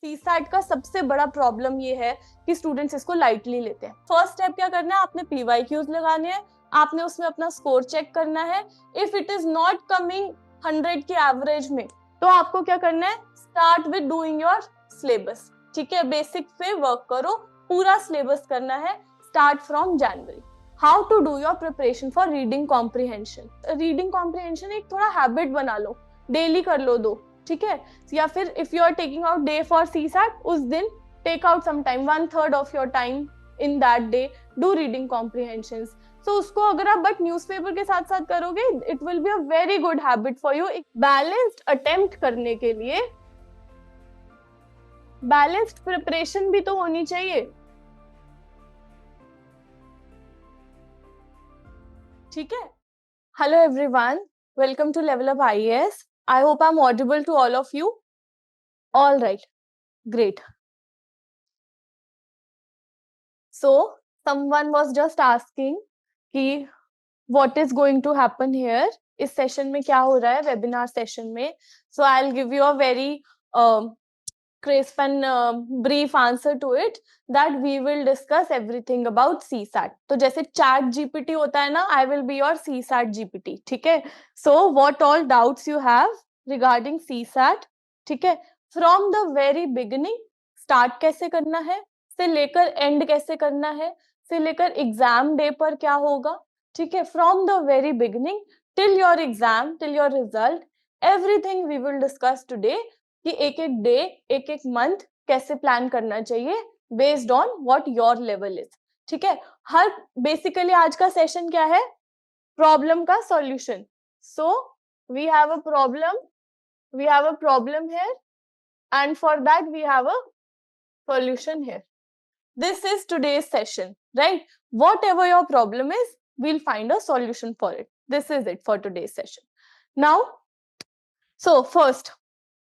CSAT का सबसे बड़ा प्रॉब्लम ये है कि स्टूडेंट्स इसको लाइटली लेते हैं। फर्स्ट स्टेप क्या करना है, आपने PYQs लगाने हैं, आपने उसमें अपना स्कोर चेक करना है। If it is not coming 100 के एवरेज में तो आपको क्या करना है, start with doing your syllabus. ठीक है, बेसिक पे वर्क करो, पूरा सिलेबस करना है start from January. How to do your preparation for reading comprehension. Reading comprehension एक थोड़ा हैबिट बना लो, डेली कर लो 2, ठीक है। या फिर if you are taking out day for CSAT, उस दिन take out some time, 1/3 of your time in that day do reading comprehensions. So उसको अगर आप बट न्यूज़पेपर के साथ साथ करोगे, it will be a very good habit for you. एक बैलेंस्ड अटेम्प्ट करने के लिए बैलेंस्ड प्रिपरेशन भी तो होनी चाहिए, ठीक है। Hello everyone, welcome to LevelUp IAS. I hope I'm audible to all of you. All right, great. So someone was just asking कि what is going to happen here. इस सेशन में क्या हो रहा है, वेबिनार सेशन में. So I'll give you a very crisp and brief answer to it, that we will discuss everything about CSAT. तो जैसे chat GPT होता है ना, I will be your CSAT GPT, ठीक है. So what all doubts you have regarding CSAT, ठीक है, from the very beginning, start कैसे करना है, से लेकर end कैसे करना है, से लेकर एग्जाम डे पर क्या होगा, ठीक है, from the very beginning till your exam, till your result, everything we will discuss today. कि एक एक डे, एक एक मंथ कैसे प्लान करना चाहिए based on what your level is, ठीक है. हर बेसिकली आज का सेशन क्या है, प्रॉब्लम का solution. So we have a problem here and for that we have a solution here. This is today's session, right? Whatever your problem is, we'll find a solution for it. This is it for today's session. Now, so first,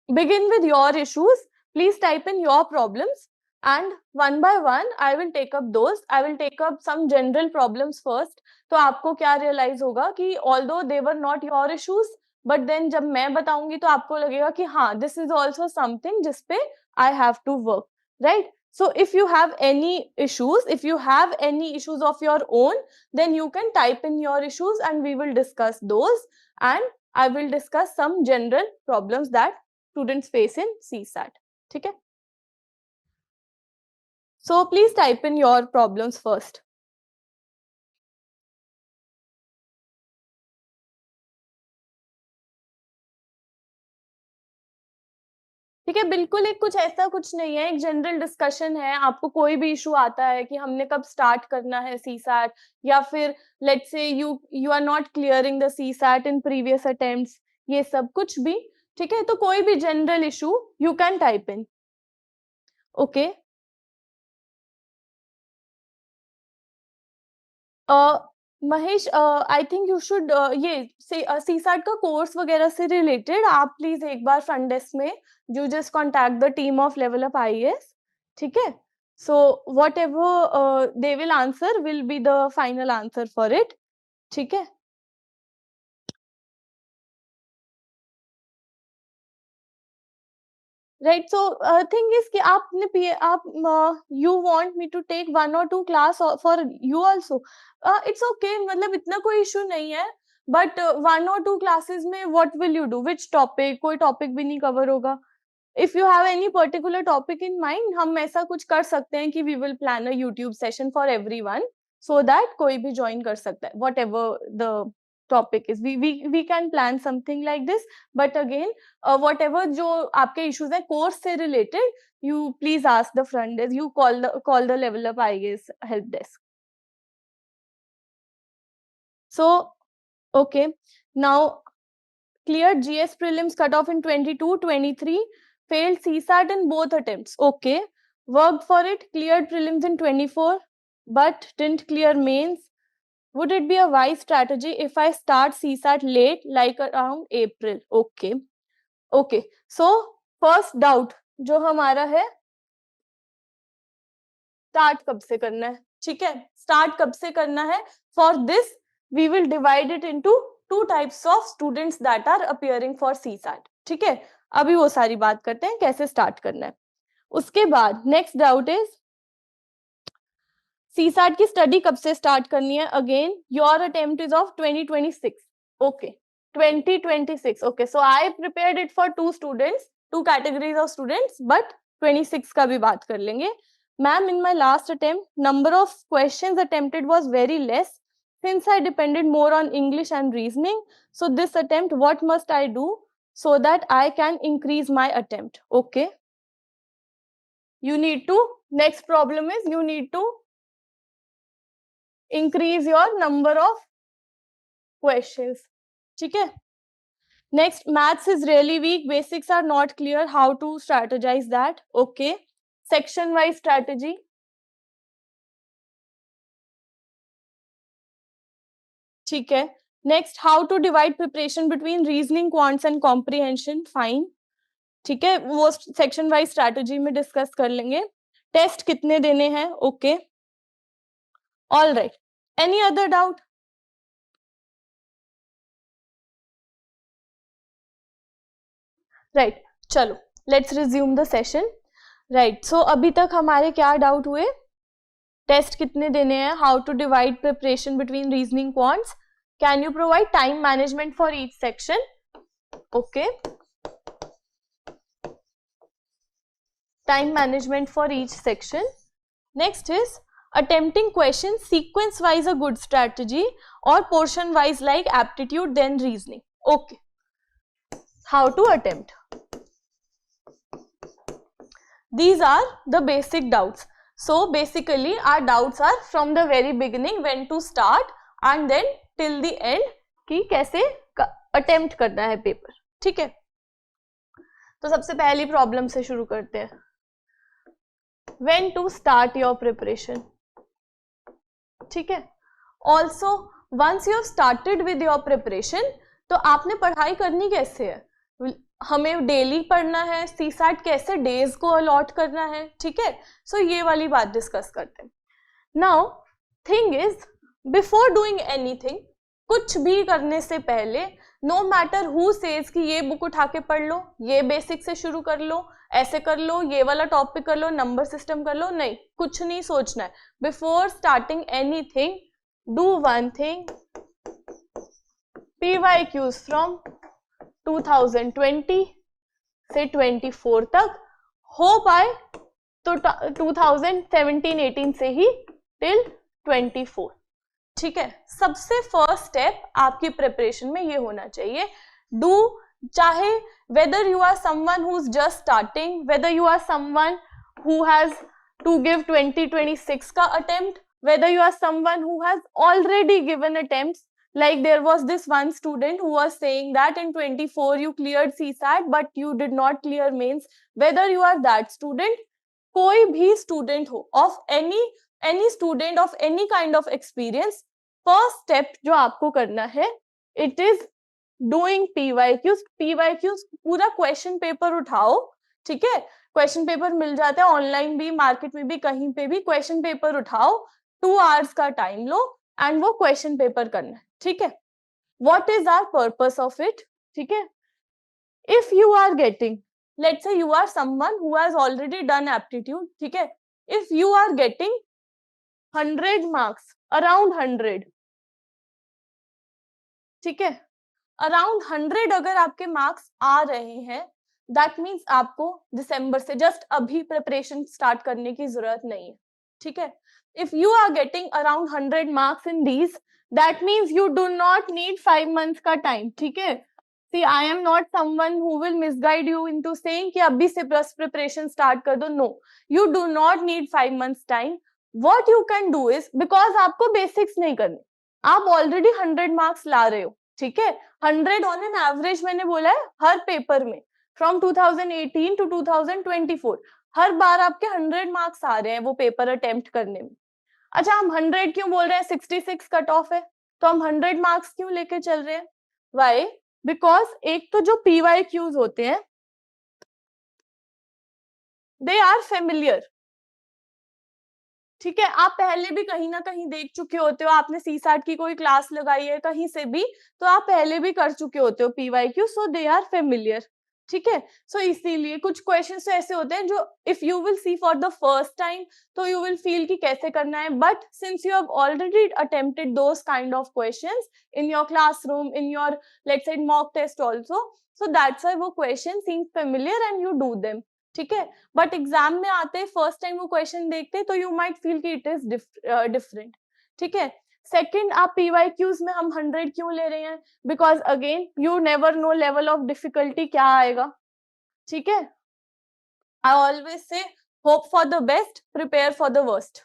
begin with your issues. Please type in your problems and one by one I will take up those. I will take up some general problems first. तो आपको क्या realize होगा कि although they were not your issues, but then जब मैं बताऊंगी तो आपको लगेगा कि हाँ, this is also something जिसपे I have to work, right? So if you have any issues of your own, then you can type in your issues and we will discuss those, and I will discuss some general problems that students face in CSAT, ठीक है. So please type in your problems first. ठीक है, बिल्कुल एक कुछ ऐसा कुछ नहीं है, एक जनरल डिस्कशन है. आपको कोई भी इशू आता है कि हमने कब स्टार्ट करना है CSAT, या फिर let's say you are not clearing the CSAT in previous attempts, ये सब कुछ भी, ठीक है. तो कोई भी general issue you can type in. Okay, Mahesh, I think you should ये CSAT का कोर्स वगैरह से रिलेटेड आप प्लीज एक बार फ्रंट डेस्क में you just contact the team of LevelUp IAS, ठीक है. So whatever they will answer will be the final answer for it, ठीक है. राइट, सो थिंग इज कि आप you want me to take 1 or 2 class for you also. It's okay, मतलब इतना कोई issue नहीं है, बट 1 or 2 क्लासेस में what will you do, which topic, कोई टॉपिक भी नहीं कवर होगा. If you have any particular topic in mind, हम ऐसा कुछ कर सकते हैं कि we will plan a YouTube session for everyone, so that कोई भी ज्वाइन कर सकता है. Whatever the topic is, we can plan something like this. But again, whatever जो आपके इश्यूज है कोर्स से related, you please ask the front desk, you call the LevelUp IAS help desk. So okay, now cleared GS prelims cutoff in 22-23, failed CSAT in both attempts. Okay, worked for it, cleared prelims in 24 but didn't clear mains. Would it be a wise strategy if I start CSAT late, like around April? Okay, okay. So first doubt जो हमारा है, start कब से करना है, ठीक है. Start कब से करना है, for this we will divide it into 2 types of students that are appearing for CSAT, ठीक है. अभी वो सारी बात करते हैं कैसे स्टार्ट करना है. उसके बाद नेक्स्ट डाउट इज CSAT की स्टडी कब से स्टार्ट करनी है? Again your attempt is of 2026. Okay 2026. Okay so I prepared it for 2 students, 2 categories of students, but 26 का भी बात कर लेंगे. Ma'am, in my last attempt, number of questions attempted was very less since I depended more on English and reasoning. So this attempt, what must I do so that I can increase my attempt? Okay. You need to, next problem is you need to increase your number of questions. ठीक है. Next, maths is really weak. Basics are not clear. How to strategize that? Okay. Section wise strategy. ठीक है. Next, how to divide preparation between reasoning, quants and comprehension. Fine. ठीक है, वो section wise strategy में discuss कर लेंगे. Test कितने देने हैं? Okay all right. Any other doubt? Right चलो let's resume the session. Right so अभी तक हमारे क्या डाउट हुए? टेस्ट कितने देने हैं, how to divide preparation between reasoning quants, can you provide time management for each section. Okay time management for each section. Next is attempting questions sequence wise a good strategy or portion wise like aptitude then reasoning. Okay, how to attempt? These are the basic doubts. So basically our doubts are from the very beginning when to start and then till the end कि कैसे attempt करना है paper. ठीक है, तो सबसे पहली problem से शुरू करते हैं. When to start your preparation. ठीक है. Also, once you have started with your preparation, तो आपने पढ़ाई करनी कैसे है? हमें डेली पढ़ना है, CSAT कैसे डेज को अलॉट करना है. ठीक है, सो ये वाली बात डिस्कस करते हैं. Now thing is before doing anything, कुछ भी करने से पहले नो मैटर हु सेज कि ये बुक उठा के पढ़ लो, ये बेसिक से शुरू कर लो, ऐसे कर लो, ये वाला टॉपिक कर लो, नंबर सिस्टम कर लो, नहीं, कुछ नहीं सोचना है. Before starting anything do one thing, PYQs from 2020 से 24 तक हो पाए तो 2017-18 से ही टिल 24. ठीक है, सबसे फर्स्ट स्टेप आपकी प्रिपरेशन में ये होना चाहिए. डू, चाहे whether you are someone who's just starting, whether you are someone who has to give 2026 का attempt, whether you are someone who has already given attempts, like there was this one student who was saying that in 24 you cleared CSAT but you did not clear mains. Whether you are that student, कोई भी student हो, of any student of any kind of experience, first step जो आपको करना है, it is doing PYQs. PYQs पूरा question paper उठाओ. ठीक है, क्वेश्चन पेपर मिल जाता है ऑनलाइन भी, मार्केट में भी, कहीं पे भी. क्वेश्चन पेपर उठाओ, 2 hours का टाइम लो एंड वो क्वेश्चन पेपर करना है. ठीक है, what is our purpose of it? ठीक है, if you are getting, let's say you are someone who has already done aptitude. ठीक है, if you are getting 100 marks, around 100, ठीक है, अराउंड 100 अगर आपके मार्क्स आ रहे हैं, दैट मीन्स आपको दिसंबर से जस्ट अभी प्रिपरेशन स्टार्ट करने की जरूरत नहीं है. ठीक है, if you are getting around 100 marks in these, that means you do not need 5 months का टाइम. ठीक है, see I am not someone who will misguide you into saying कि अभी से बस प्रिपरेशन स्टार्ट कर दो. No, you do not need 5 months time. What you can do is, because आपको बेसिक्स नहीं करने, आप ऑलरेडी 100 मार्क्स ला रहे हो. ठीक है, 100 ऑन एन एवरेज मैंने बोला है हर पेपर में, फ्रॉम 2018 टू 2024 हर बार आपके 100 मार्क्स आ रहे हैं वो पेपर अटेम्प्ट करने में. अच्छा, हम 100 क्यों बोल रहे हैं? 66 कट ऑफ है, तो हम 100 मार्क्स क्यों लेके चल रहे हैं? वाई? बिकॉज एक तो जो PYQs होते हैं दे आर फेमिलियर. ठीक है, आप पहले भी कहीं ना कहीं देख चुके होते हो, आपने CSAT की कोई क्लास लगाई है कहीं से भी, तो आप पहले भी कर चुके होते हो PYQ, so they are familiar. ठीक है। सो इसीलिए कुछ क्वेश्चंस तो ऐसे होते हैं जो if you will see for the first time तो यू विल फील कि कैसे करना है, but since you have already attempted those kind of questions in your classroom, in your let's say mock test also, so that's why वो question seem familiar and you do them, ठीक है। But exam में आते first time वो question देखते तो you might feel कि it is different, ठीक है। सेकेंड, आप PYQs में हम 100 क्यों ले रहे हैं? Because again you never know level of difficulty क्या आएगा, ठीक है। आई ऑलवेज से hope for the best, prepare for the worst,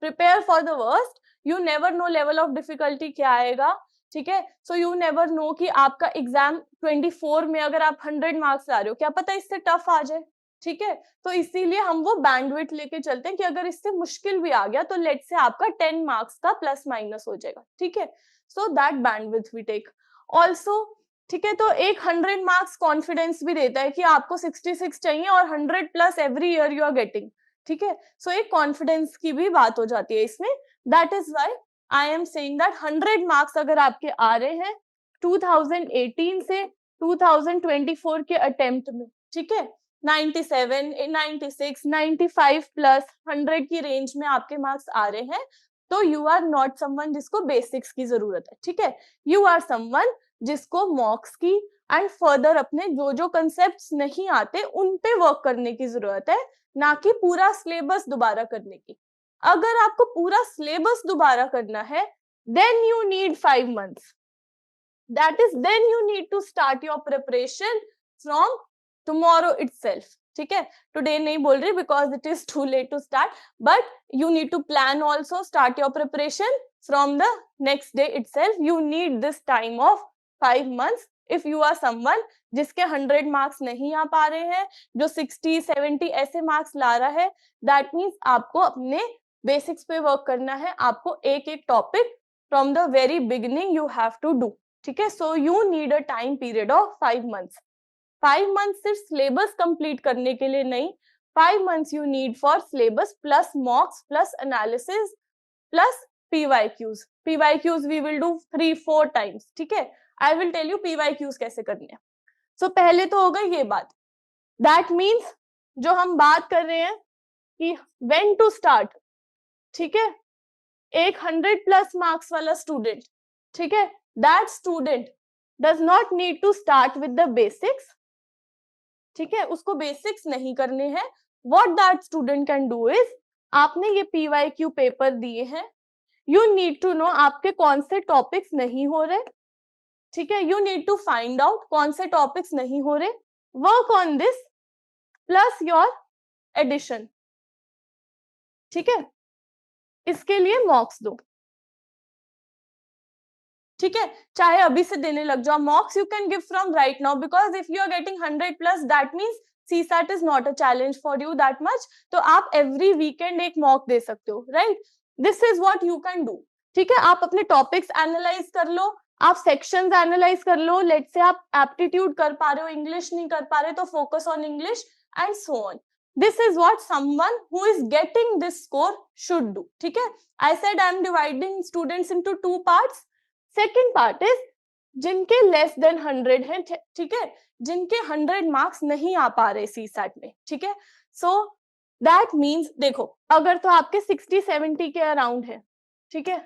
prepare for the worst, you never know level of difficulty क्या आएगा, ठीक है। सो यू नेवर नो कि आपका एग्जाम 24 में अगर आप 100 मार्क्स ला रहे हो, क्या पता इससे टफ आ जाए, ठीक है। तो इसीलिए हम वो बैंडविड्थ लेके चलते हैं कि अगर इससे मुश्किल भी आ गया तो लेट से आपका 10 मार्क्स का प्लस माइनस हो जाएगा, ठीक है। So that bandwidth we take also, ठीक है। तो एक 100 मार्क्स कॉन्फिडेंस भी देता है कि आपको 66 चाहिए और 100 plus every year you are getting, ठीक है। सो एक कॉन्फिडेंस की भी बात हो जाती है इसमें, that is why I am saying that 100 marks अगर आपके आ रहे हैं 2018 से 2024 के अटेम्प्ट में, ठीक है, 97, 96, 95 प्लस 100 की रेंज में आपके मार्क्स आ रहे हैं, तो यू आर नॉट समवन जिसको बेसिक्स की जरूरत है, ठीक है। यू आर समवन जिसको मॉक्स की एंड फर्दर अपने जो जो कंसेप्ट्स नहीं आते उन पे वर्क करने की जरूरत है, ना कि पूरा सिलेबस दोबारा करने की। अगर आपको पूरा सिलेबस दोबारा करना है then you need 5 months, that is then you need to start your preparation from tomorrow itself, ठीक है। टुडे नहीं बोल रही because it is too late to start, but you need to plan also, start your preparation from the next day itself. You need this time of 5 months if you are someone जिसके 100 marks नहीं आ पा रहे हैं, जो 60, 70 ऐसे marks ला रहा है, that means आपको अपने बेसिक्स पे वर्क करना है, आपको एक एक topic from the very beginning you have to do, ठीक है। So you need a time period of 5 months। 5 months सिर्फ सिलेबस कंप्लीट करने के लिए नहीं, 5 months you need for syllabus plus mocks plus analysis plus PYQs। PYQs we will do 3-4 times, ठीक है। I will tell you PYQs कैसे करने हैं। सो पहले तो होगा ये बात, दैट मीन्स जो हम बात कर रहे हैं कि व्हेन टू स्टार्ट, ठीक है। एक 100 प्लस मार्क्स वाला स्टूडेंट, ठीक है, that student does not need to start with the basics, ठीक है, उसको बेसिक्स नहीं करने हैं। what that student can do is, आपने ये PYQ पेपर दिए हैं, you need to know आपके कौन से टॉपिक्स नहीं हो रहे, ठीक है। you need to find out कौन से टॉपिक्स नहीं हो रहे, work on this plus your addition, ठीक है। इसके लिए मॉक्स दो, ठीक है, चाहे अभी से देने लग जाओ mocks, you can give from right now because if you are getting 100 plus that means CSAT is not a challenge for you that much, तो आप एवरी वीकेंड एक मॉक दे सकते हो, right. This is what you can do, ठीक है। आप अपने टॉपिक्स एनालाइज कर लो, आप सेक्शंस एनालाइज कर लो, लेट्स से आप एप्टीट्यूड कर पा रहे हो, इंग्लिश नहीं कर पा रहे तो focus on English and so on. This is what someone who is getting this score should do, ठीक है। I said I am dividing students into 2 parts. Second part is जिनके लेस देन 100 है, ठीक है, जिनके 100 मार्क्स नहीं आ पा रहे CSAT में, ठीक है। सो दैट मीन्स देखो अगर तो आपके 60-70 के अराउंड है, ठीक है,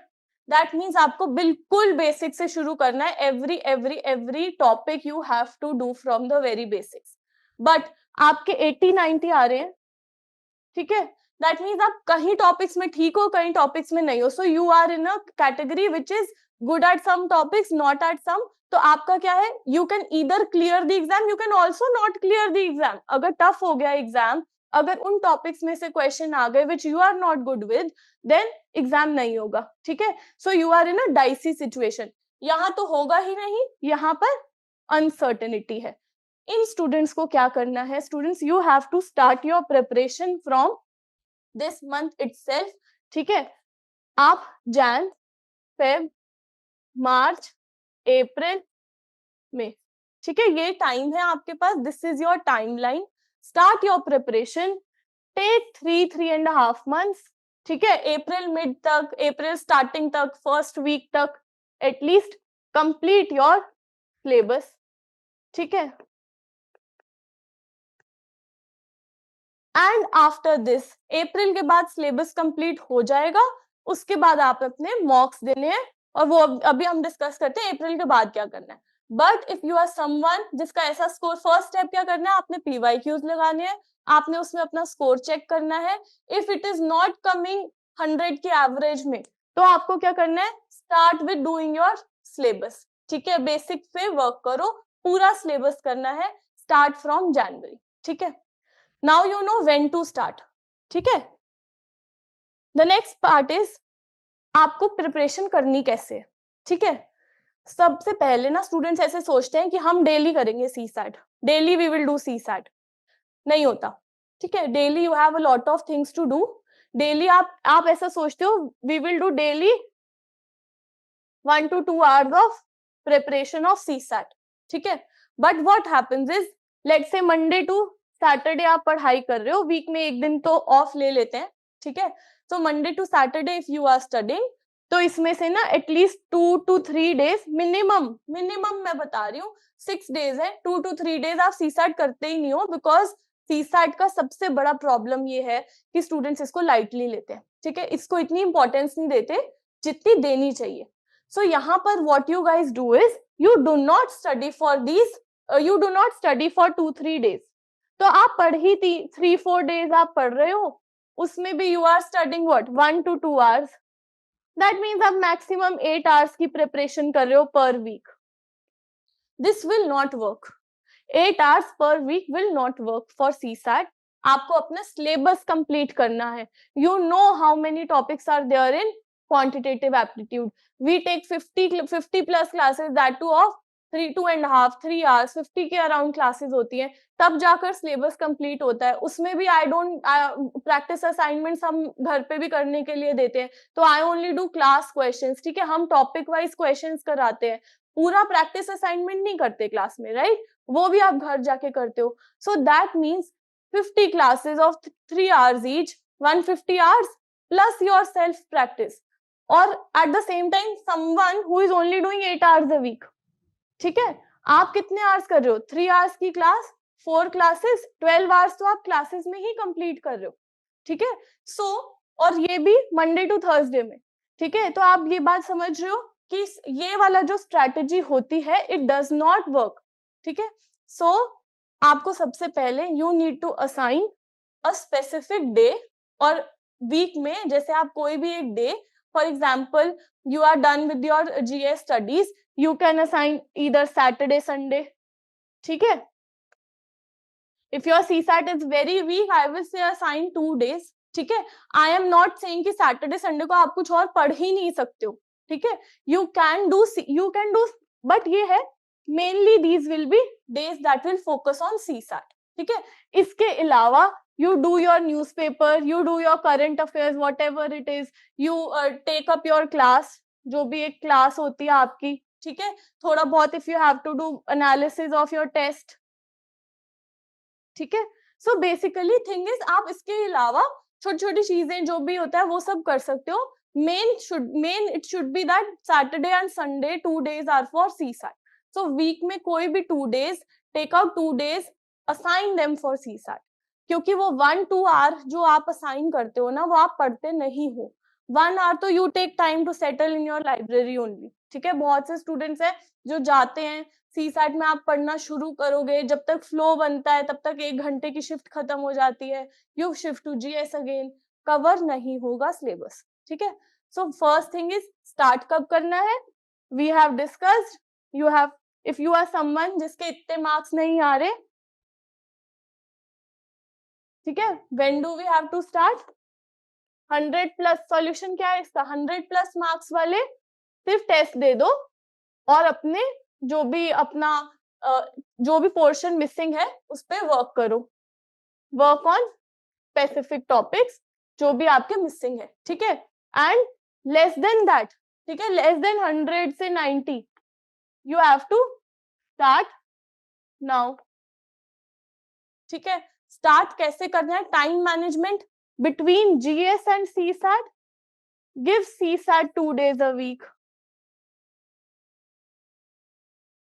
दैट मीन्स आपको बिल्कुल बेसिक से शुरू करना है। Every topic you have to do from the very basics. But आपके 80-90 आ रहे हैं, ठीक है, दैट मीन्स आप कहीं टॉपिक्स में ठीक हो, कहीं टॉपिक्स में नहीं हो। So you are in a category which is good at some topics, not at some, तो आपका क्या है, you can either clear the exam, you can also not clear the exam। अगर tough हो गया एग्जाम, अगर उन टॉपिक्स में से क्वेश्चन आ गए which you are not good with, then exam नहीं होगा, ठीक है। so you are in a dicey situation, यहाँ तो होगा ही नहीं, यहाँ पर अनसर्टेनिटी है। इन स्टूडेंट्स को क्या करना है, students you have to start your preparation from this month itself, ठीक है। आप जैन, फेब, मार्च, अप्रैल, मई, ठीक है, ये टाइम है आपके पास। This is your timeline. Start your preparation, take 3.5 months, ठीक है। अप्रैल मिड तक, अप्रैल स्टार्टिंग तक, फर्स्ट वीक तक एटलीस्ट कंप्लीट योर सिलेबस, ठीक है। एंड आफ्टर दिस अप्रैल के बाद सिलेबस कंप्लीट हो जाएगा, उसके बाद आप अपने मॉक्स देने हैं, और वो अभी हम डिस्कस करते हैं अप्रैल के बाद क्या करना है। But if you are someone जिसका ऐसा स्कोर, फर्स्ट स्टेप क्या करना है, आपने PYQs लगाने हैं, आपने उसमें अपना स्कोर चेक करना है। If it is not coming 100 के एवरेज में, तो आपको क्या करना है, start with doing your syllabus. ठीक है, बेसिक पे वर्क करो, पूरा सिलेबस करना है, स्टार्ट फ्रॉम जनवरी। ठीक है, now you know when to start. ठीक है, द नेक्स्ट पार्ट इज आपको प्रिपरेशन करनी कैसे। ठीक है, सबसे पहले ना स्टूडेंट्स ऐसे सोचते हैं कि हम डेली करेंगे CSAT, daily we will do CSAT। नहीं होता। ठीक है, daily you have a lot of things to do. Daily आप ऐसा सोचते हो we will do daily 1 to 2 hours of preparation of CSAT. ठीक है, but what happens is, let's say Monday to Saturday आप पढ़ाई कर रहे हो, वीक में एक दिन तो ऑफ ले लेते हैं। ठीक है, तो Monday to Saturday if you are studying, तो इसमें से ना एटलीस्ट 2 to 3 days मिनिमम मैं बता रही हूँ 6 days है, 2 to 3 days आप CSAT करते ही नहीं हो, बिकॉज CSAT का सबसे बड़ा प्रॉब्लम ये है कि स्टूडेंट्स इसको लाइटली लेते हैं। ठीक है, इसको इतनी इंपॉर्टेंस नहीं देते जितनी देनी चाहिए। So यहाँ पर what you guys do is you do not study for these, you do not study for 2-3 days. तो आप पढ़ ही 3-4 days आप पढ़ रहे हो, उसमें भी you are studying what 1 to 2 hours. That means आप maximum 8 hours की preparation कर रहे हो per week. This will not work. 8 hours per week will not work for CSAT. आपको अपना syllabus complete करना है. You know how many topics are there in quantitative aptitude. We take 50 plus classes, that too of 2.5-3 hours, 50 के around classes होती हैं, तब जाकर syllabus complete होता है। उसमें भी आई डोंट, प्रैक्टिस असाइनमेंट्स हम घर पे भी करने के लिए देते हैं, तो I only do class questions. ठीक है, हम टॉपिक वाइज क्वेश्चंस कराते हैं, पूरा प्रैक्टिस असाइनमेंट नहीं करते क्लास में, राइट, वो भी आप घर जाके करते हो। So that means 50 classes of 3 hours each, 150 hours plus your self practice, or at the same time someone who is only doing 8 hours a week. ठीक है, आप कितने आवर्स कर रहे हो, 3 hours की क्लास, 4 classes, 12 hours तो आप क्लासेस में ही कंप्लीट कर रहे हो। ठीक है, सो और ये भी मंडे टू थर्सडे में। ठीक है, तो आप ये बात समझ रहे हो कि ये वाला जो स्ट्रैटेजी होती है इट डज नॉट वर्क। ठीक है, सो आपको सबसे पहले you need to assign a specific day, और वीक में जैसे आप कोई भी एक day, for example you are done with your GS studies, you can assign either Saturday, Sunday. ठीक है, if your CSAT is very weak, I will say assign 2 days. ठीक है, I am not saying कि Saturday, Sunday को आप कुछ और पढ़ ही नहीं सकते हो। ठीक है, you can do, but ये है mainly these will be days that will focus on CSAT. ठीक है, इसके अलावा you do your newspaper, you do your current affairs, whatever it is, you take up your class, जो भी एक class होती है आपकी। ठीक है, थोड़ा बहुत if you have to do analysis of your test. ठीक है, सो बेसिकली थिंग इज आप इसके अलावा छोटी छोटी चीजें जो भी होता है वो सब कर सकते हो। Main it should be that Saturday and Sunday 2 days are for CSAT. So week में कोई भी 2 days, take out 2 days, assign them for CSAT, क्योंकि वो 1-2 hour जो आप असाइन करते हो ना, वो आप पढ़ते नहीं हो। 1 hour तो you take time to settle in your library only. ठीक है, बहुत से स्टूडेंट्स हैं जो जाते हैं CSAT में, आप पढ़ना शुरू करोगे, जब तक फ्लो बनता है तब तक 1 घंटे की शिफ्ट खत्म हो जाती है, you shift to GS again, cover नहीं होगा सिलेबस। ठीक है, so first thing is start कब करना है, we have discussed, you have, if you are someone जिसके इतने मार्क्स नहीं आ रहे, ठीक है, when do we have to start, 100 plus solution क्या है इसका, 100 प्लस मार्क्स वाले सिर्फ टेस्ट दे दो, और अपने जो भी अपना जो भी पोर्शन मिसिंग है उस पे वर्क करो, वर्क ऑन स्पेसिफिक टॉपिक्स जो भी आपके मिसिंग है। ठीक है, एंड लेस देन दैट, ठीक है, लेस देन 100 से 90 you have to start now. ठीक है, स्टार्ट कैसे करना है, time management between GS and CSAT, give CSAT 2 days a week.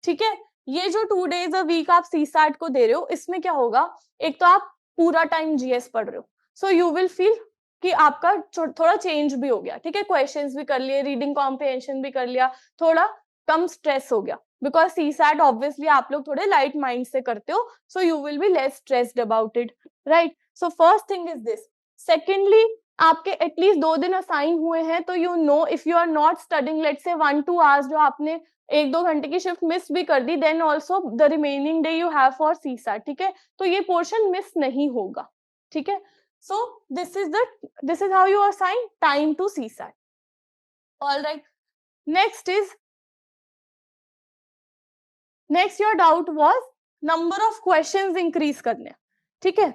ठीक है, ये जो 2 days a week आप CSAT को दे रहे हो, इसमें क्या होगा, एक तो आप पूरा टाइम जीएस पढ़ रहे हो, सो यू विल फील कि आपका थोड़ा चेंज भी हो गया, ठीक है, क्वेश्चंस भी कर लिए, रीडिंग कॉम्प्रिहेंशन भी कर लिया, थोड़ा कम स्ट्रेस हो गया, बिकॉज सीसैट ऑब्वियसली आप लोग थोड़े लाइट माइंड से करते हो, so you will be less stressed about it, right. So first thing is this. Secondly, आपके एटलीस्ट 2 दिन असाइन हुए हैं, तो you know if you are not studying let's say 1-2 hours जो आपने 1-2 घंटे की शिफ्ट मिस भी कर दी, then also the remaining day you have for CSAT, ठीक है, तो ये पोर्शन मिस नहीं होगा, ठीक है। So this is how you assign time to CSAT. All right. Next your doubt was number of questions increase करने, ठीक है।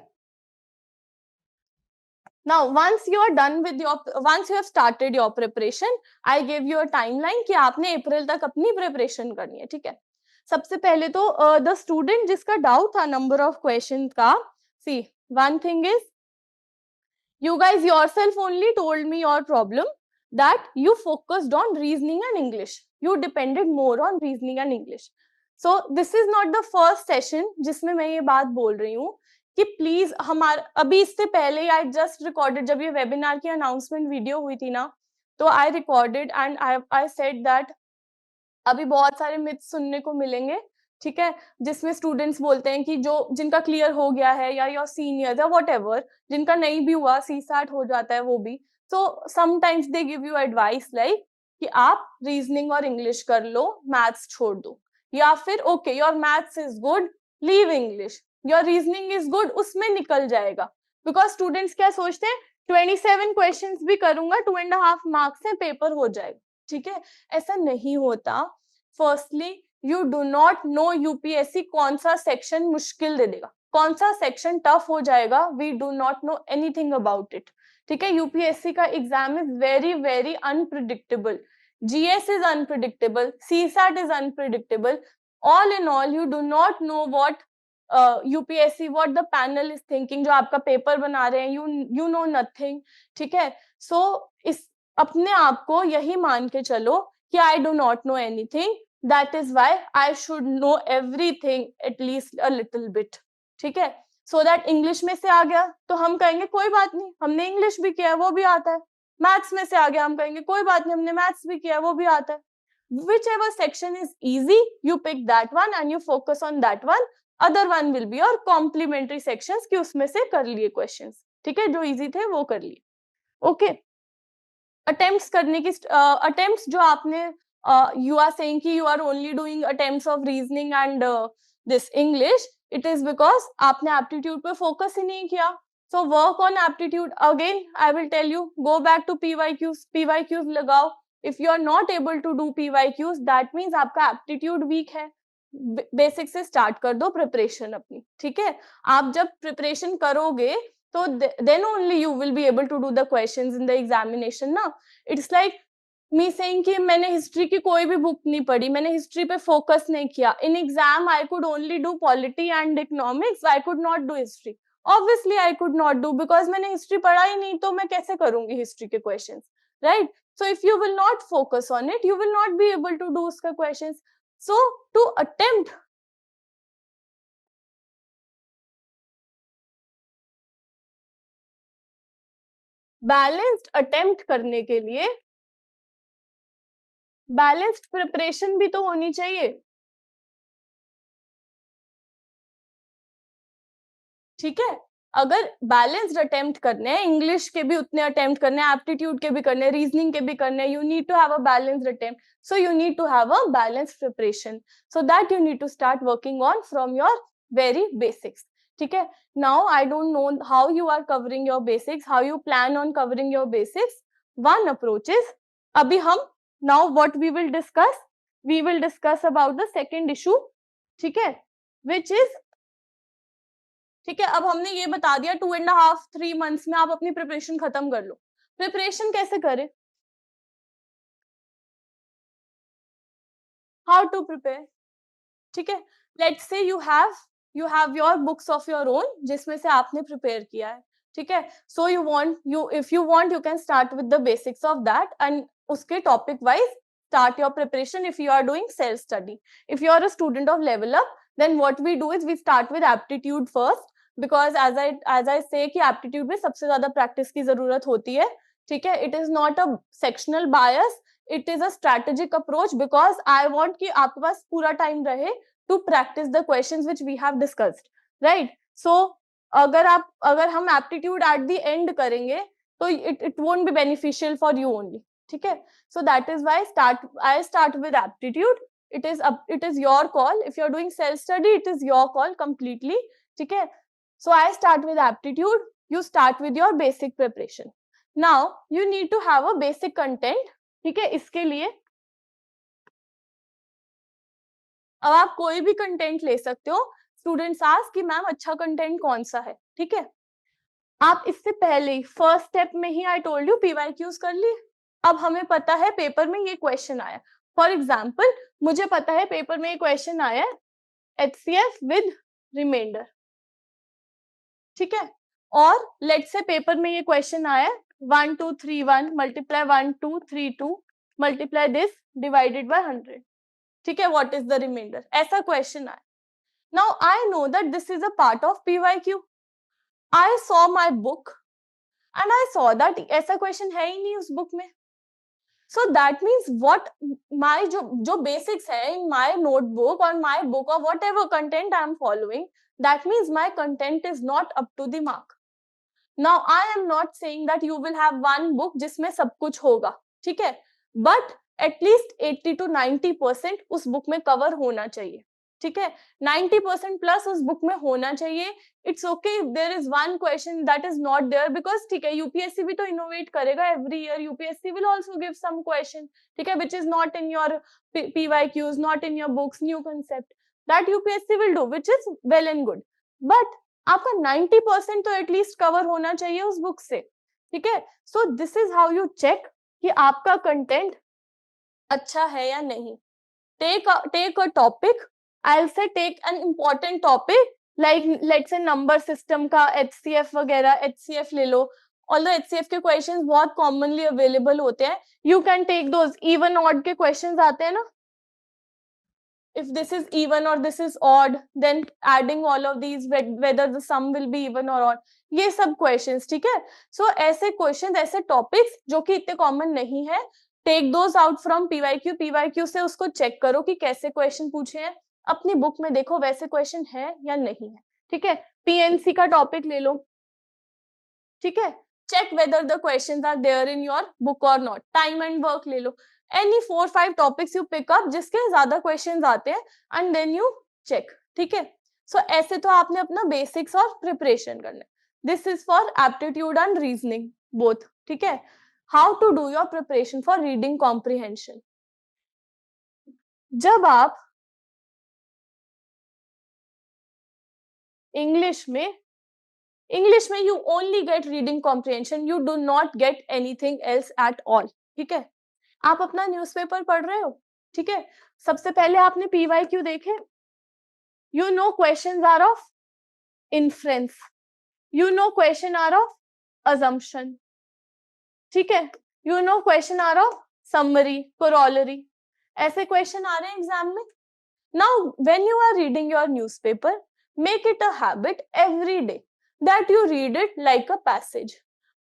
Now once you are done with once you have started your preparation, I gave you a timeline कि आपने अप्रैल तक अपनी preparation करनी है, ठीक है। सबसे पहले तो the student जिसका डाउट था number of questions का, see one thing is you guys yourself only told me your problem that you focused on reasoning and English. You depended more on reasoning and English. So this is not the first session जिसमें मैं ये बात बोल रही हूँ कि please हमारा अभी इससे पहले आई जस्ट रिकॉर्डेड, जब ये वेबिनार की अनाउंसमेंट वीडियो हुई थी ना, तो I recorded and I said that अभी बहुत सारे मिथ्स सुनने को मिलेंगे, ठीक है, जिसमें स्टूडेंट्स बोलते हैं कि जो जिनका क्लियर हो गया है या योर सीनियर्स या व्हाटएवर, जिनका नहीं भी हुआ सीसैट हो जाता है वो भी, तो sometimes they give you advice like कि आप रीजनिंग और इंग्लिश कर लो, मैथ्स छोड़ दो, या फिर okay your maths is good, leave English, your reasoning is good, उसमें निकल जाएगा। बिकॉज स्टूडेंट्स क्या सोचते हैं 27 क्वेश्चन भी करूंगा 2.5 मार्क्स से पेपर हो जाएगा, ठीक है, ऐसा नहीं होता। Firstly you do not no UPSC कौन सा सेक्शन मुश्किल दे देगा, कौन सा सेक्शन टफ हो जाएगा, we do not know anything about it, ठीक है। यूपीएससी का exam is very very unpredictable, GS is unpredictable, CSAT is unpredictable, all in all you do not know what UPSC what the panel is thinking, जो आपका paper बना रहे हैं, you know nothing, ठीक है। सो इस अपने आप को यही मान के चलो कि I do not know anything, that is why I should know everything at least a little bit, ठीक है। सो दैट इंग्लिश में से आ गया तो हम कहेंगे कोई बात नहीं, हमने इंग्लिश भी किया है वो भी आता है, मैथ्स में से आ गया हम कहेंगे कोई बात नहीं, हमने मैथ्स भी किया है वो भी आता है। whichever section is easy you pick that one and you focus on that one, other one will be your complementary sections कि उसमें से कर लिए questions, ठीक है, जो easy थे वो कर लिए, okay। attempts करने की attempts जो आपने you are saying कि you are only doing attempts of reasoning and this English, it is because आपने aptitude पे focus ही नहीं किया, so work on aptitude again, I will tell you, go back to PYQs लगाओ, if you are not able to do PYQs that means आपका aptitude weak है, basic से start कर दो प्रिपरेशन अपनी, ठीक है। आप जब प्रिपरेशन करोगे तो then only you will be able to do the questions in the examination ना। It's like me saying कि मैंने हिस्ट्री की कोई भी बुक नहीं पढ़ी, मैंने हिस्ट्री पे फोकस नहीं किया, in exam I could only do polity and economics, I could not do history, obviously I could not do because मैंने हिस्ट्री पढ़ा ही नहीं, तो मैं कैसे करूंगी हिस्ट्री के questions, right. So if you will not focus on it, you will not be able to do uska questions. So to attempt balanced attempt करने के लिए balanced preparation भी तो होनी चाहिए, ठीक है। अगर बैलेंस्ड अटेम्प्ट करने हैं, इंग्लिश के भी उतने अटेम्प्ट करने हैं, एप्टीट्यूड के भी करने हैं, रीजनिंग के भी करने हैं, you need to have a balanced attempt, so you need to have a balanced preparation, so that you need to start working on from your very basics, ठीक है। Now I don't know how you are covering your basics, how you plan on covering your basics. One approach is, अभी हम now what we will discuss about the second issue, ठीक है, which is, ठीक है। अब हमने ये बता दिया 2.5-3 मंथ्स में आप अपनी प्रिपरेशन खत्म कर लो। प्रिपरेशन कैसे करें, हाउ टू प्रिपेयर, ठीक है। Let's say you have your books of your own जिसमें से आपने प्रिपेयर किया है, ठीक है। So if you want you can start with the basics of that and उसके topic wise start your preparation if you are doing self study. If you are a student of LevelUp, then what we do is we start with aptitude first, because as I say कि aptitude में सबसे ज्यादा practice की जरूरत होती है, ठीक है. It is not a sectional bias, it is a strategic approach, because I want कि आपके पास पूरा टाइम रहे to practise the questions which we have discussed, right. So अगर हम एप्टीट्यूड एट द एंड करेंगे तो it won't be beneficial for you only, ठीक है. So that is why I start with aptitude. It is your call. If you're doing self study, it is your call completely, ठीक है. So I start with aptitude. You start with your basic preparation. Now you need to have a basic content, ठीक है. इसके लिए अब आप कोई भी कंटेंट ले सकते हो. स्टूडेंट्स आस्क कि मैम अच्छा कंटेंट कौन सा है, ठीक है. आप इससे पहले ही फर्स्ट स्टेप में ही आई टोल्ड यू पीवाईक्यूज कर लिए. अब हमें पता है पेपर में ये क्वेश्चन आया. फॉर एग्जाम्पल मुझे पता है पेपर में ये क्वेश्चन आया HCF विद रिमाइंडर, ठीक है. और लेट से पेपर में ये क्वेश्चन आया 1 2 3 1 multiply 1 2 3 2 multiply this divided by 100, ठीक है. व्हाट इज द रिमाइंडर, ऐसा क्वेश्चन आया. Now I know that this is a part of PYQ. I saw my book and I saw that ऐसा question है ही नहीं उस बुक में. So that means what my जो basics है in my notebook or my book or whatever content I am following, that means my content is not up to the mark. Now I am not saying that you will have one book जिसमें सब कुछ होगा, ठीक है. But at least 80 to 90% उस book में cover होना चाहिए, ठीक है. 90% प्लस उस बुक में होना चाहिए. It's okay if there is one question that is not there, because ठीक है यूपीएससी भी तो इनोवेट करेगा every year. UPSC will also give some question, ठीक है, which is not in your PYQs, not in your books, new concept that UPSC will do, which is well and good. But आपका 90% तो at least cover होना चाहिए उस book से, ठीक है. So this is how you check कि आपका कंटेंट अच्छा है या नहीं. take a topic. I'll say take an important topic like let's say number system का HCF वगैरह. HCF ले लो. Although HCF के questions बहुत commonly available होते हैं, you can take those. even odd के questions आते हैं ना. If this is even or this is odd, then adding all of these, whether the sum will be even or odd, ये सब questions, ठीक है. So ऐसे questions, ऐसे topics जो कि इतने common नहीं है, take those out from PYQ. PYQ से उसको check करो कि कैसे question पूछे हैं. अपनी बुक में देखो वैसे क्वेश्चन है या नहीं है, ठीक है. पीएनसी का टॉपिक ले लो, ठीक है. Check whether the questions are there in your book और नॉट. टाइम एंड वर्क ले लो. Any 4-5 topics you pick up जिसके ज्यादा क्वेश्चंस आते हैं एंड देन यू चेक, ठीक है. सो ऐसे तो आपने अपना बेसिक्स और प्रिपरेशन करना है. This is for aptitude and reasoning both, ठीक है. How to do your preparation for reading comprehension. जब आप इंग्लिश में you only get reading comprehension, you do not get anything else at all, ठीक है. आप अपना न्यूज़पेपर पढ़ रहे हो, ठीक है. सबसे पहले आपने पीवाईक्यू देखे. you know questions are of inference, you know question are of assumption, ठीक है. you know question are of summary, corollary. ऐसे क्वेश्चन आ रहे हैं एग्जाम में. now when you are reading your newspaper, make it a habit every day that you read it like a passage.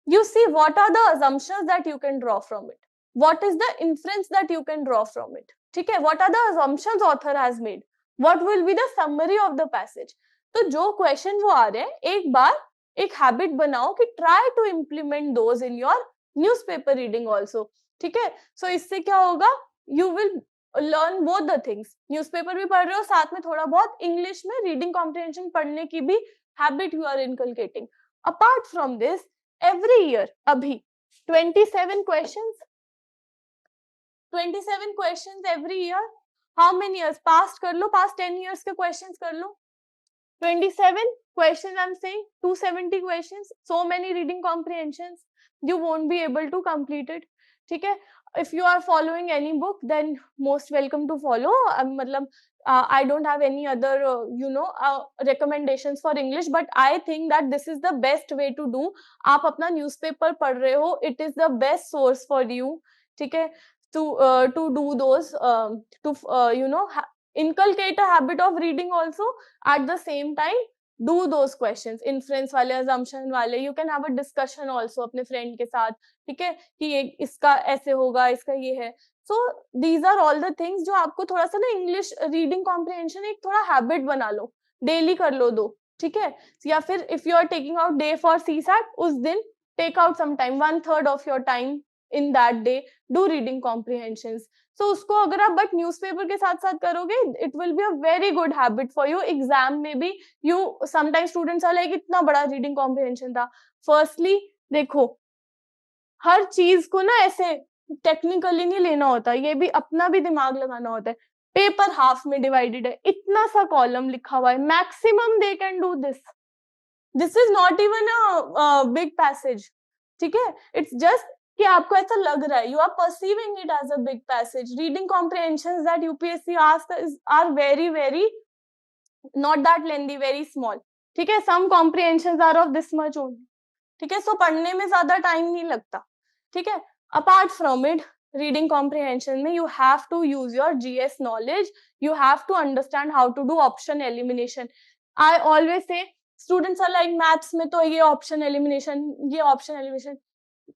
You see what are the assumptions that you can draw from it, what is the inference that you can draw from it, ठीक है. what are the assumptions author has made, what will be the summary of the passage. तो जो question वो आ रहे हैं एक बार एक habit बनाओ कि try to implement those in your newspaper reading also, ठीक है. सो इससे क्या होगा, you will learn both the things. Newspaper भी पढ़ रहे हो, साथ में थोड़ा बहुत इंग्लिश में रीडिंग कॉम्प्रिहेंशन पढ़ने की भी habit you are inculcating. Apart from this, every year abhi 27 questions every year. How many years past kar lo, past 10 years ke questions kar lo. 27 questions I'm saying, 270 questions, so many reading comprehensions. You won't be able to complete it, ठीक है. if you are following any book, then most welcome to follow. मतलब I don't have any other recommendations for English, but I think that this is the best way to do. आप अपना newspaper पढ़ रहे हो, it is the best source for you, ठीक है, to do those to inculcate a habit of reading also. At the same time, do those questions, inference वाले, assumption वाले. You can have a discussion also अपने friend के साथ, ठीक है, कि ये इसका ऐसे होगा, इसका ये है. So these are all the things जो आपको थोड़ा सा ना इंग्लिश रीडिंग कॉम्प्रिहेंशन एक थोड़ा हैबिट बना लो, डेली कर लो दो, ठीक है. या फिर if you are taking out day for CSAT, उस दिन take out some time, 1/3 of your time in that day, do reading comprehensions. So उसको अगर आप बट न्यूज़पेपर के साथ साथ करोगे, it will be a very good habit for you. Exam में भी you sometimes students are like इतना बड़ा रीडिंग कॉम्प्रिहेंशन था. फर्स्टली देखो, हर चीज को ना ऐसे टेक्निकली नहीं लेना होता, ये भी अपना भी दिमाग लगाना होता है. पेपर हाफ में डिवाइडेड है, इतना सा कॉलम लिखा हुआ है, maximum they can do this. This is not even a big passage, ठीक है. इट्स जस्ट कि आपको ऐसा लग रहा है, you are perceiving it as a big passage. Reading comprehensions that UPSC asks are very very not that lengthy, very small, ठीक है. some comprehensions are of this much only, ठीक है. सो पढ़ने में ज्यादा टाइम नहीं लगता, ठीक है. Apart from it, reading comprehension में you have to use your GS knowledge, you have to understand how to do option elimination. I always say students are like maths में तो ये ऑप्शन एलिमिनेशन, ये option elimination.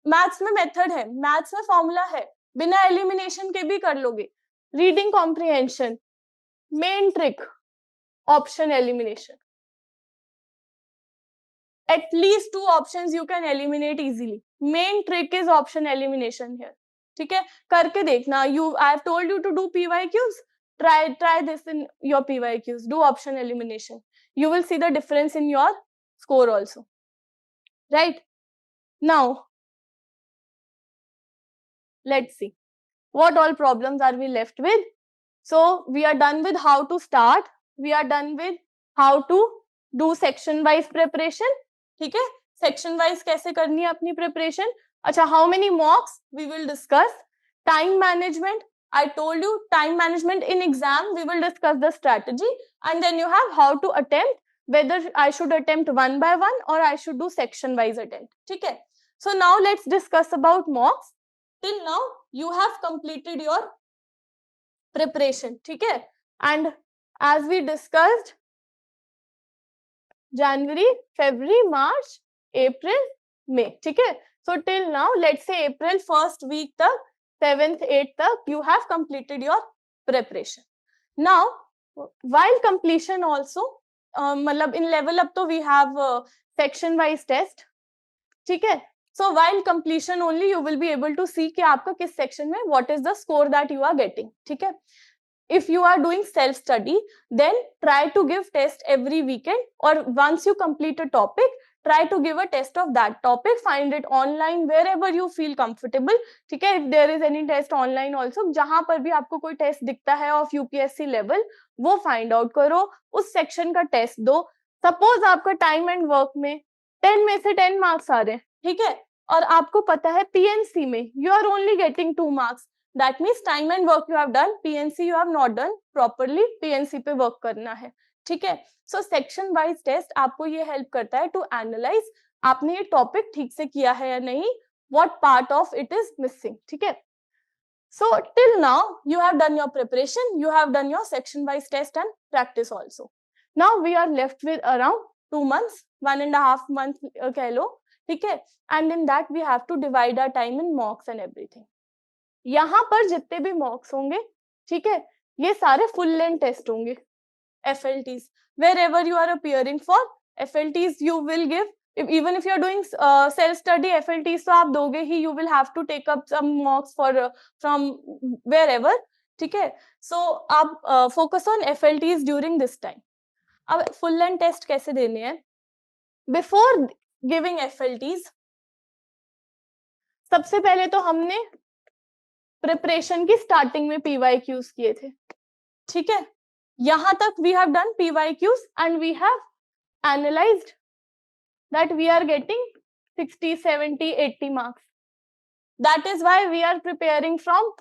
Maths में method है, maths में formula है, बिना elimination के भी कर लोगे. Reading comprehension main trick option elimination. At least 2 options you can eliminate easily. Main trick is option elimination here, ठीक है. करके देखना. I have told you to do PYQs. Try this in your PYQs. Do option elimination. You will see the difference in your score also. Right? Now, let's see. What all problems are we left with? So, we are done with how to start. We are done with how to do section wise preparation, ठीक है. section wise कैसे करनी है अपनी preparation. अच्छा, how many mocks we will discuss. time management, I told you time management in exam we will discuss the strategy, and then you have how to attempt, whether I should attempt one by one or I should do section wise attempt, ठीक है. So now let's discuss about mocks. Till now you have completed your preparation, ठीक है. And as we discussed, January, February, March, April, May, ठीक है. So till now, let's say April first week तक, 7th, 8th तक, you have completed your preparation. Now, while completion also, मतलब in LevelUp तो we have section wise test, ठीक है. So while completion only you will be able to see कि आपका किस section में what is the score that you are getting, ठीक है. If you are doing self study, then try to give test every weekend, or once you complete a topic, try to give a test of that topic. Find it online wherever you feel comfortable, ठीक है. If there is any test online also, जहां पर भी आपको कोई test दिखता है of UPSC level, वो find out करो, उस सेक्शन का टेस्ट दो. सपोज आपका टाइम एंड वर्क में 10 में से 10 मार्क्स आ रहे हैं, ठीक है, और आपको पता है PNC में you are only getting 2 marks. That means time and work you have done, PNC you have not done properly, PNC पे work करना है, ठीक है. So section wise test आपको ये help करता है to analyze आपने ये topic ठीक से किया है या नहीं, what part of it is missing, ठीक है. So till now you have done your preparation, you have done your section wise test and practice also. Now we are left with around 2 months, 1.5 months कह लो, ठीक है. And in that we have to divide our time in mocks and everything. यहां पर जितने भी मॉक्स होंगे, ठीक है, ये सारे फुल लेंथ टेस्ट होंगे. FLTs, wherever you are appearing for FLTs you will give, even if you are doing self study, FLTs तो आप दोगे ही, you will have to take up some mocks for from wherever, ठीक है. So आप focus on FLTs during this time. अब full length test कैसे देने हैं? Before giving FLTs, सबसे पहले तो हमने प्रिपरेशन की स्टार्टिंग में PYQs किए थे, ठीक है. यहां तक we have done PYQs and we have analyzed that we are getting 60, 70, 80 marks. That is why we are preparing from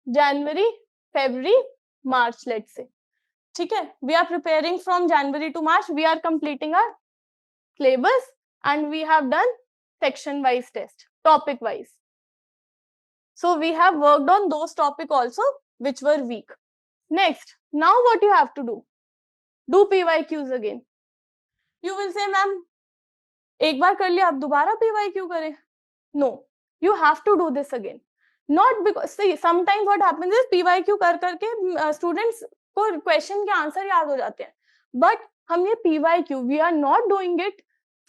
January, February, March, let's say, ठीक है. We are preparing from January to March. We are completing our syllabus and we have done section wise test, topic wise. So we have worked on those topics also which were weak. Next, now what you have to do? Do PYQs again. You will say ma'am एक बार कर लिया आप दोबारा PYQ करें? No, you have to do this again. Not because see sometimes what happens is PYQ कर करके students को क्वेश्चन के आंसर याद हो जाते हैं, बट हम ये PYQ we are not doing it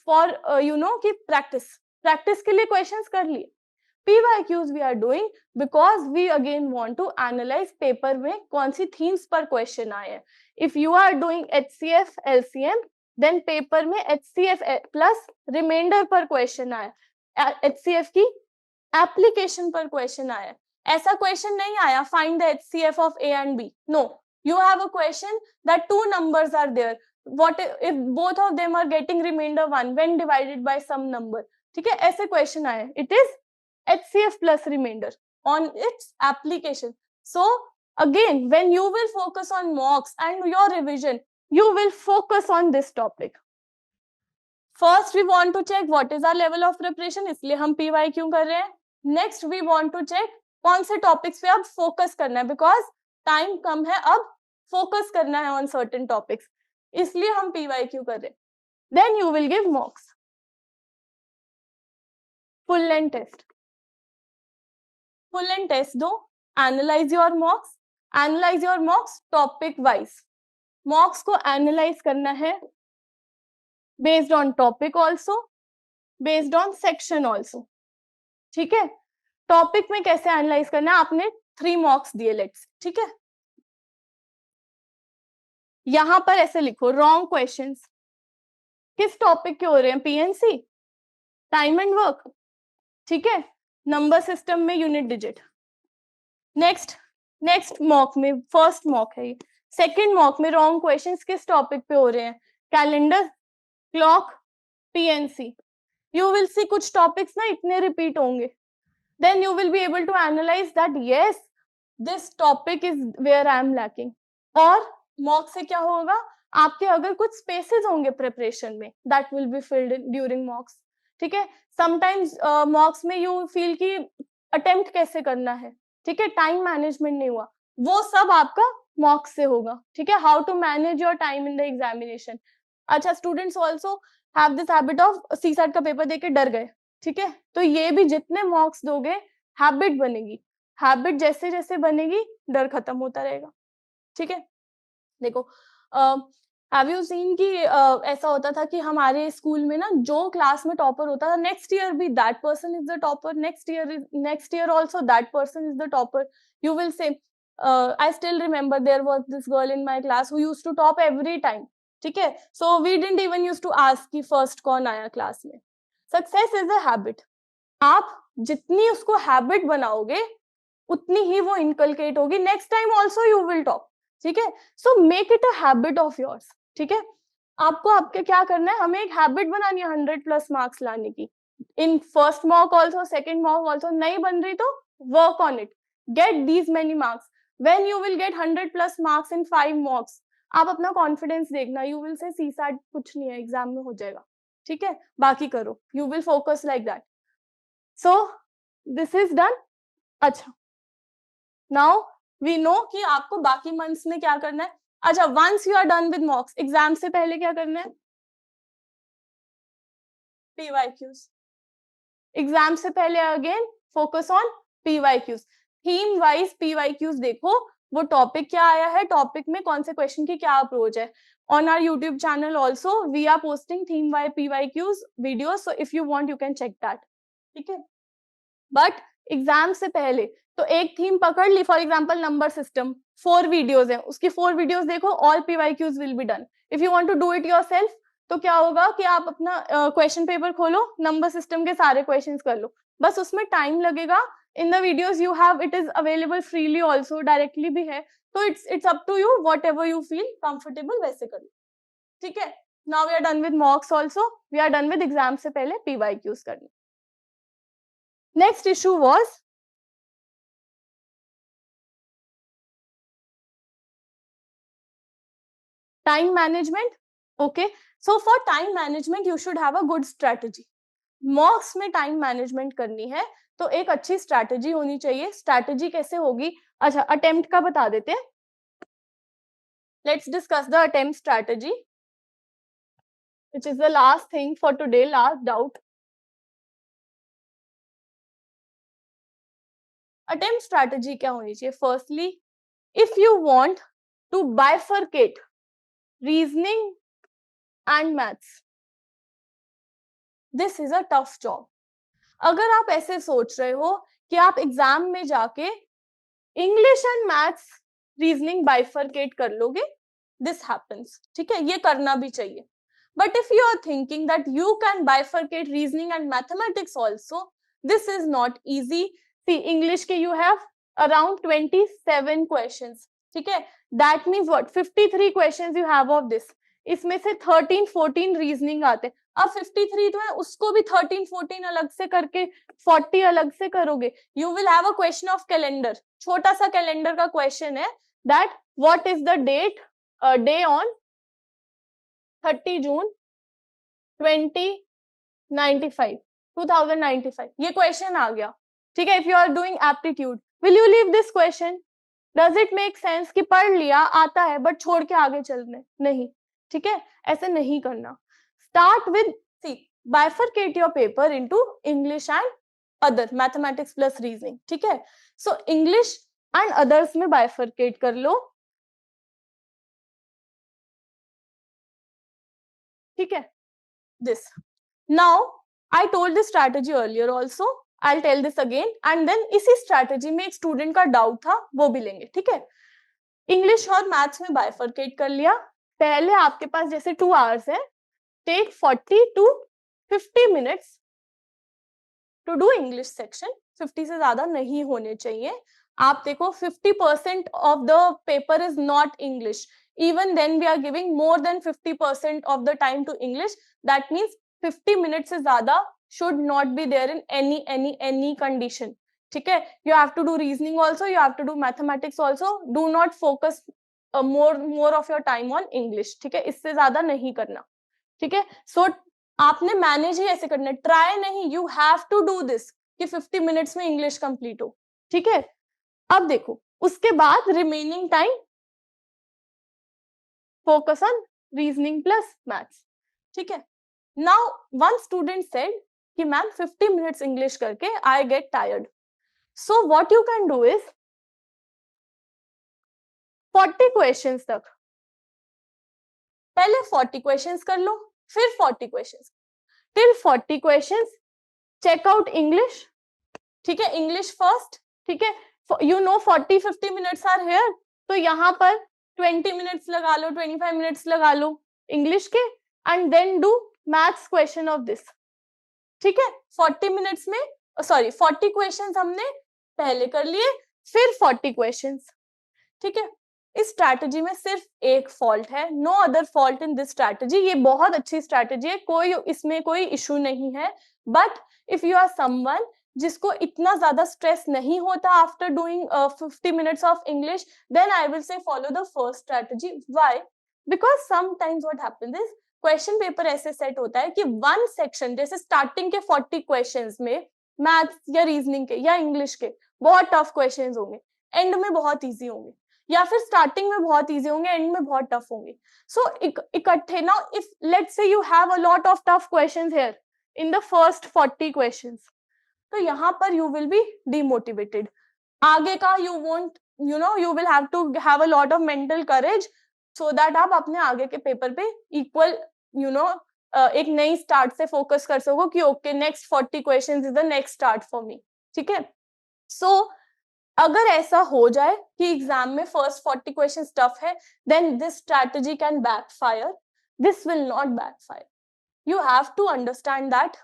for you know कि प्रैक्टिस के लिए क्वेश्चंस कर लिए. PYQs we are doing because we again want to analyze paper में कौन सी themes पर क्वेश्चन आए हैं. If you are doing HCF LCM then paper में HCF plus रिमाइंडर पर क्वेश्चन आया, HCF की एप्लीकेशन पर क्वेश्चन आया. ऐसा क्वेश्चन नहीं आया find the HCF of A and B. No, you have a question that two numbers are there. What if both of them are getting remainder 1 when divided by some number? ठीक है, ऐसे question आए. It is HCF plus remainder on its application. So again, when you will focus on mocks and your revision, you will focus on this topic. First we want to check what is our level of preparation, इसलिए हम PYQ कर रहे हैं. Next we want to check कौन से topics पे अब focus करना है, because time कम है, अब focus करना है on certain topics, इसलिए हम PYQ कर रहे हैं. Then you will give mocks, full length test. Full and test दो, analyze your mocks topic wise. Mocks को analyze करना है based on topic also, based on section also. ठीक है, topic में कैसे analyze करना है, आपने 3 mocks दिए लेट्स, ठीक है. यहां पर ऐसे लिखो wrong questions किस टॉपिक के हो रहे हैं, PNC, टाइम एंड वर्क, ठीक है, नंबर सिस्टम में यूनिट डिजिट. नेक्स्ट मॉक में, फर्स्ट मॉक है ये, सेकंड मॉक में रॉन्ग क्वेश्चंस किस टॉपिक पे हो रहे हैं, calendar, clock, PNC. You will see कुछ टॉपिक्स ना इतने रिपीट होंगे, then you will be able to analyse that yes this topic is where I am lacking. और मॉक से क्या होगा, आपके अगर कुछ स्पेसेस होंगे प्रिपरेशन में, that will be filled during मॉक्स. ठीक है, समटाइम्स मॉक्स में यू फील कि अटेम्प्ट कैसे करना है, ठीक है, टाइम मैनेजमेंट नहीं हुआ, वो सब आपका मॉक्स से होगा. ठीक है, how to manage your time in the examination. अच्छा, students also have this habit of CSAT का पेपर देके डर गए, ठीक है, तो ये भी जितने मॉक्स दोगे हैबिट बनेगी, हैबिट जैसे जैसे बनेगी डर खत्म होता रहेगा. ठीक है, देखो हैव यू सीन कि ऐसा होता था कि हमारे स्कूल में ना जो क्लास में टॉपर होता था, नेक्स्ट ईयर भी that person is the topper, next year also that person is the topper. You will say I still remember there was this girl in my class who used to top every time. ठीक है, so we didn't even used to ask कि first कौन आया class में. Success is a habit. आप जितनी उसको habit बनाओगे उतनी ही वो इनकलकेट होगी, next time also you will top. ठीक है, so make it a habit of yours. ठीक है, आपको आपके क्या करना है, हमें एक हैबिट बनानी है 100+ मार्क्स लाने की. In first mock also, second mock also. नहीं बन रही तो work on it, get these many marks. When you will get 100+ marks इन 5 मॉक्स, आप अपना कॉन्फिडेंस देखना, यू विल से CSAT कुछ नहीं है, एग्जाम में हो जाएगा. ठीक है, बाकी करो, you will focus like that. So this is done. अच्छा, नाउ वी नो कि आपको बाकी मंथ्स में क्या करना है. अच्छा, once you are done with mocks, exam से पहले क्या करना है, PYQs. एग्जाम से पहले again focus on PYQs. Theme wise PYQs देखो, वो टॉपिक क्या आया है, टॉपिक में कौन से क्वेश्चन की क्या अप्रोच है. On our YouTube channel also we are posting theme wise PYQs videos, so if you want you can check that. ठीक है, बट एग्जाम से पहले तो एक थीम पकड़ ली, for example number system, 4 videos है, उसकी 4 वीडियोस देखो, all PYQs will be done. If you want to do it yourself तो क्या होगा कि आप अपना क्वेश्चन पेपर खोलो, नंबर सिस्टम के सारे क्वेश्चंस कर लो, बस उसमें टाइम लगेगा. In the videos you have, it is available freely also, directly भी है, तो it's up to you, whatever you feel comfortable वैसे कर लो. ठीक है, now we are done with mocks also, we are done with exam से पहले PYQs करने. Next issue was time management. Okay, so for time management you should have a good strategy. मॉक्स में time management करनी है तो एक अच्छी strategy होनी चाहिए. स्ट्रैटेजी कैसे होगी, अच्छा अटेम्प्ट का बता देते हैं. Let's discuss the attempt strategy. which is the last thing for today, last doubt. Attempt strategy क्या होनी चाहिए? Firstly, if you want to bifurcate reasoning and maths, this is a tough job. अगर आप ऐसे सोच रहे हो कि आप एग्जाम में जाके English and maths reasoning bifurcate कर लोगे, दिस हैपेंस, ठीक है, ये करना भी चाहिए. But if you are thinking that you can bifurcate reasoning and mathematics also, this is not easy. See, English के यू हैव अराउंड 27 क्वेश्चंस, ठीक है, that means what, 53 questions you have of this. इसमें से 13-14 reasoning आते हैं. अब 53 तो है, उसको भी 13-14 अलग से करके 40 अलग से करोगे. You will have a question of calendar, छोटा सा कैलेंडर का क्वेश्चन है, that what is the date, day on 30 June 2095, ये क्वेश्चन आ गया, ठीक है. If you are doing aptitude, will you leave this question? Does it make sense कि पढ़ लिया, आता है, बट छोड़ के आगे चलने? नहीं, ठीक है, ऐसे नहीं करना. Start with, see, bifurcate your paper into English and other, mathematics plus reasoning, ठीक है. सो इंग्लिश एंड अदर्स में बाइफरकेट कर लो, ठीक है. This, now I told this strategy earlier also, I'll tell this again, and then इसी strategy में एक स्टूडेंट का डाउट था, वो भी लेंगे, ठीक है. इंग्लिश और मैथ्स में बाइफरकेट कर लिया. पहले आपके पास जैसे 2 आवर्स है, take 40 to 50 minutes to do English section. 50 से ज्यादा नहीं होने चाहिए. आप देखो 50% of the paper is not English, even then we are giving more than 50% of the time to English. That means 50 minutes से ज्यादा should not be there in any condition, ठीक है. You have to do reasoning also, you have to do mathematics also. Do not focus more of your time on English, ठीक है, इससे ज्यादा नहीं करना, ठीक है. So आपने मैनेज ही ऐसे करना, ट्राई नहीं, you have to do this कि 50 मिनट्स में इंग्लिश कंप्लीट हो, ठीक है. अब देखो, उसके बाद remaining time focus on reasoning plus maths, ठीक है. नाउ वन स्टूडेंट सेड कि मैम 50 मिनट्स इंग्लिश करके I get tired. So what you can do is 40 questions तक, पहले 40 क्वेश्चंस कर लो, फिर 40 questions, till 40 questions. Check out English, ठीक है, इंग्लिश फर्स्ट, ठीक है. You know 40-50 minutes are here, तो यहाँ पर 20 मिनट्स लगा लो, 25 मिनट्स लगा लो इंग्लिश के, and then do maths question of this, ठीक है. 40 मिनट्स में, सॉरी 40 क्वेश्चंस हमने पहले कर लिए, फिर 40 क्वेश्चंस, ठीक है. इस स्ट्रैटेजी में सिर्फ एक फॉल्ट है, no other fault in this strategy. ये बहुत अच्छी स्ट्रैटेजी है, कोई इसमें कोई इशू नहीं है. But if you are someone जिसको इतना ज्यादा स्ट्रेस नहीं होता after doing 50 minutes of English, then I will say follow the first strategy. Why? Because sometimes what happens is question paper ऐसे सेट होता है कि वन सेक्शन, जैसे स्टार्टिंग के 40 क्वेश्चंस में मैथ्स या रीजनिंग के या इंग्लिश के बहुत टफ क्वेश्चंस होंगे, एंड में बहुत इजी होंगे, या फिर स्टार्टिंग में बहुत इजी होंगे, एंड में बहुत टफ होंगे. सो इकट्ठे ना, if let's say you have a lot of tough questions here in the first 40 questions, तो यहाँ पर यू विल बी डिमोटिवेटेड. आगे का you won't, you know, you will have to have a lot of mental courage so that आप अपने आगे के paper पे इक्वल, यू नो, एक नई स्टार्ट से फोकस कर सको कि okay next 40 questions is the next start for me, ठीक है. सो अगर ऐसा हो जाए कि एग्जाम में फर्स्ट 40 क्वेश्चंस टफ है, then this strategy can backfire. This will not backfire. You have to understand that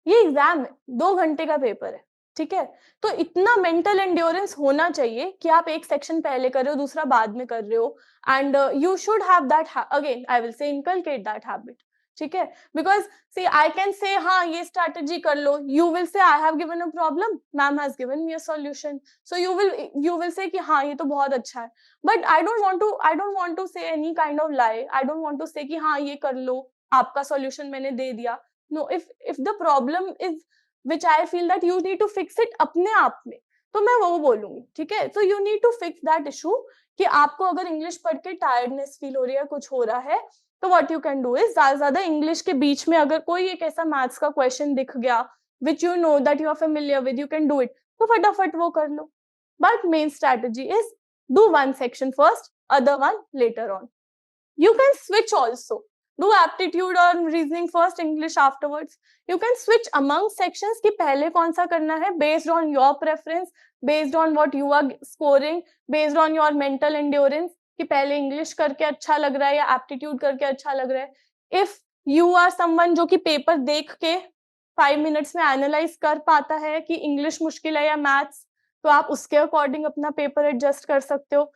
ये एग्जाम है, 2 घंटे का पेपर है, ठीक है. तो इतना मेंटल एंड्योरेंस होना चाहिए कि आप एक सेक्शन पहले कर रहे हो, दूसरा बाद में कर रहे हो, and you should have that, again I will से इनकलकेट दैट हैबिट, ठीक है. Because C I can say हाँ ये स्ट्रैटेजी कर लो, you will say I have given a problem, ma'am has given me a solution, so you will say कि हाँ ये तो बहुत अच्छा है. But I don't want to say any kind of lie. I don't want to say कि हाँ ये कर लो, आपका सॉल्यूशन मैंने दे दिया. No, if the problem is which I feel that you need to fix it अपने आप में, तो मैं वो बोलूंगी, ठीक है. so you need to fix that issue कि आपको अगर इंग्लिश पढ़ के टायर्डनेस फील हो रही है, कुछ हो रहा है, तो what you can do is ज्यादा इंग्लिश के बीच में अगर कोई एक ऐसा मैथ्स का क्वेश्चन दिख गया which you know that you are familiar with, you can do it, तो फटाफट वो कर लो. But main strategy is do one section first, other one later on. You can switch also. Do aptitude or reasoning first, English afterwards. You can switch among sections कि पहले कौन सा करना है based on your preference, based on what you are scoring, based on your mental endurance, कि पहले English करके अच्छा लग रहा है या aptitude करके अच्छा लग रहा है. If you are someone जो कि पेपर देख के 5 minutes में analyze कर पाता है कि English मुश्किल है या maths, तो आप उसके अकॉर्डिंग अपना पेपर एडजस्ट कर सकते हो.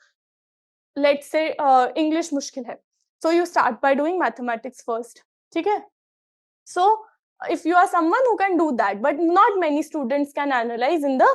लेट्स से इंग्लिश मुश्किल है, so you start by doing mathematics first. ठीक है, so if you are someone who can do that, but not many students can analyse in the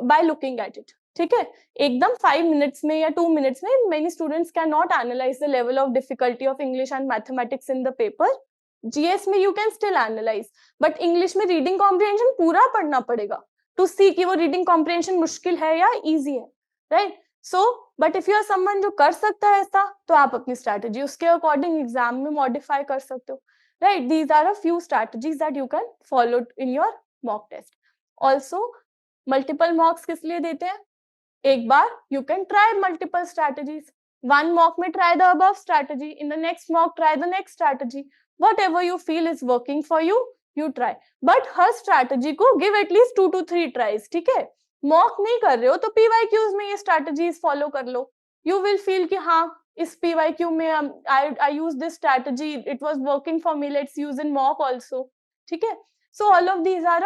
by looking at it. ठीक है, एकदम 5 minutes में या 2 minutes में many students can not analyse the level of difficulty of English and mathematics in the paper. GS में you can still analyse, but English में reading comprehension पूरा पढ़ना पड़ेगा टू सी कि वो रीडिंग कॉम्प्रिहेंशन मुश्किल है या इजी है, right? So but if you are someone जो कर सकता है ऐसा, तो आप अपनी स्ट्रैटेजी उसके अकॉर्डिंग एग्जाम में मॉडिफाई कर सकते हो, right? These are a few strategies that you can follow in your mock test. Also multiple mocks किस लिए देते हैं? एक बार you can try multiple strategies. One mock में try the above strategy. In the next mock, try the next strategy. Whatever you feel is working for you, you try. But her strategy को give at least 2 to 3 tries. ठीक है? Mock नहीं कर रहे हो तो PYQs में ये strategies follow कर लो. You will feel कि हाँ इस PYQ में I use this strategy. It was working for me. Let's use in mock also. ठीक है? So all of these are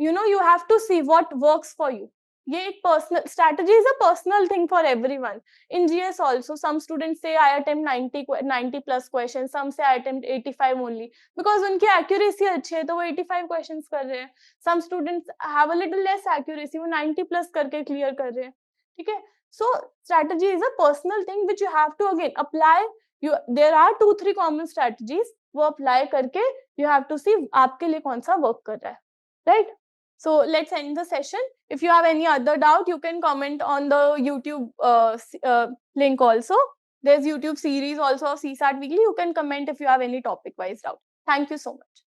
you have to see what works for you. ये एक personal strategy is a personal thing for everyone. In GS also, some students say I attempt 90 plus questions, some say I attempt 85 only because उनकी accuracy अच्छी है तो वो 85 questions कर रहे हैं. Some students have a little less accuracy, वो 90 plus करके clear कर रहे हैं. ठीक है? So strategy is a personal thing which you have to again apply. There are 2-3 common strategies, वो apply करके you have to see आपके लिए कौन सा work कर रहा है, right? So let's end the session. If you have any other doubt, you can comment on the YouTube link also. There's YouTube series also of CSAT Weekly. You can comment if you have any topic-wise doubt. Thank you so much.